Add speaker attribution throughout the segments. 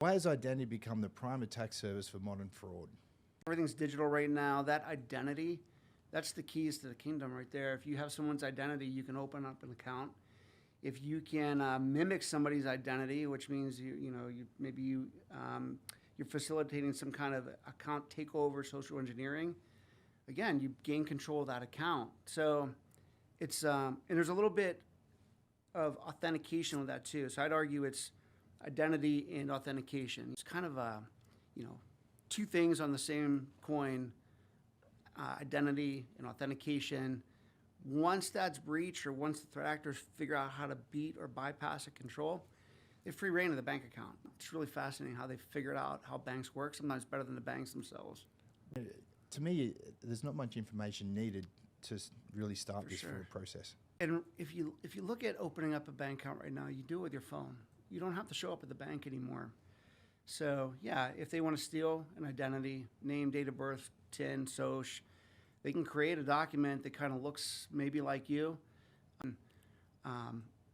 Speaker 1: Why has identity become the prime attack service for modern fraud?
Speaker 2: Everything's digital right now. That identity, that's the keys to the kingdom right there. If you have someone's identity, you can open up an account. If you can mimic somebody's identity, which means you're facilitating some kind of account takeover, social engineering. Again, you gain control of that account. So it's and there's a little bit of authentication with that too. So I'd argue it's identity and authentication. It's kind of two things on the same coin: identity and authentication. Once that's breached, or once the threat actors figure out how to beat or bypass a control, they have free reign of the bank account. It's really fascinating how they figured out how banks work, sometimes better than the banks themselves.
Speaker 1: To me, there's not much information needed to really start this full process.
Speaker 2: And if you look at opening up a bank account right now, you do it with your phone. You don't have to show up at the bank anymore. So yeah, if they want to steal an identity, name, date of birth, TIN, SOC, they can create a document that kind of looks maybe like you.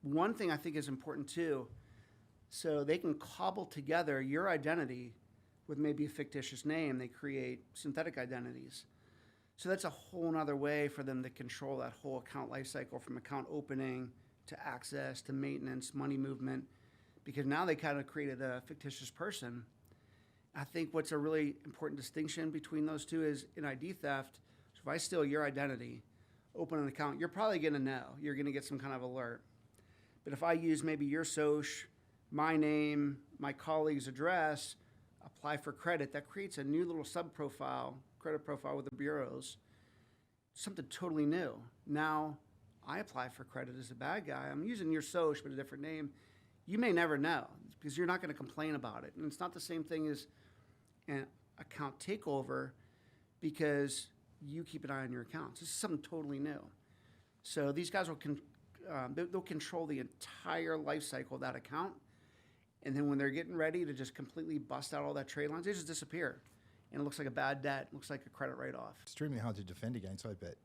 Speaker 2: One thing I think is important too, so they can cobble together your identity with maybe a fictitious name. They create synthetic identities. So that's a whole nother way for them to control that whole account lifecycle, from account opening to access to maintenance, money movement, because now they kind of created a fictitious person. I think what's a really important distinction between those two is in ID theft. So if I steal your identity, open an account, you're probably going to know. You're going to get some kind of alert. But if I use maybe your SOC, my name, my colleague's address, apply for credit, that creates a new little sub-profile, credit profile with the bureaus, something totally new. Now I apply for credit as a bad guy. I'm using your SOC but a different name. You may never know because you're not going to complain about it. And it's not the same thing as an account takeover, because you keep an eye on your accounts. This is something totally new. So these guys will they'll control the entire life cycle of that account. And then when they're getting ready to just completely bust out all that trade lines, they just disappear. And it looks like a bad debt. It looks like a credit write-off.
Speaker 1: Extremely hard to defend against, I bet.